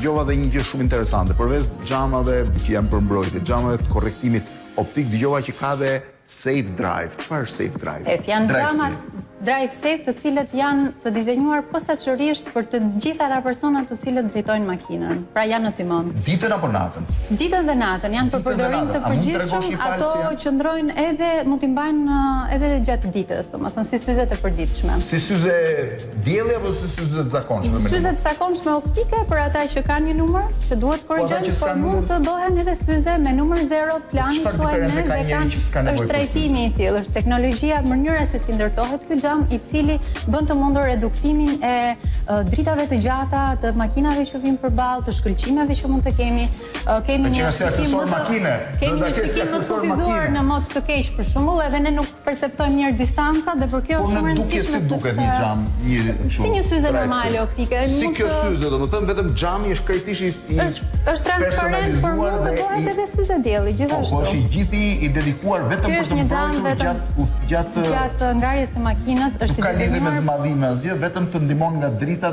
dëgjova dhe një gjë shumë interesante. Përveç xhamave që janë për mbrojtje, xhamave të korrektimit optik, dëgjova që ka dhe Safe Drive. Çfarë është Safe Drive? Janë xhamat Drive Safe të cilët janë të dizenjuar posaçërisht për të gjitha ata personat të cilët drejtojnë makinën. Pra janë në timon. Ditën apo natën? Ditën dhe natën, janë për përdorim të përgjithshëm, ato qëndrojnë edhe mund t'i mbajnë edhe gjatë ditës, domethënë si syzet e përditshme. Si syze dielli apo si syze të zakonshme? Syze të zakonshme optike për ata që kanë një numër që duhet korrigjuar, por mund të bëhen edhe syze me numër 0, plani quajnë dhe është trajtimi i tillë, është teknologjia, mënyra se si ndërtohet ky xham i cili bën të mundur reduktimin e dritave të gjata, të makinave që vinë përballë, të shkëlqimeve që mund të kemi. Kemi një shikim më kufizuar në mod të keq për shembull, edhe ne nuk perceptojmë mirë distanca dhe për kjo është shumë e rëndësishme. Si duket një xham si një syze normale optike. Si kjo syze, domethënë vetëm xhami është krejtësisht i është transparent, por mund të bëhet edhe syze dielli gjithashtu. Po është i gjithë i dedikuar vetëm për të mbrojtur gjatë ngarjes së makinës. Nuk ka lidhje me zmadhime asgjë, vetëm të ndihmon nga drita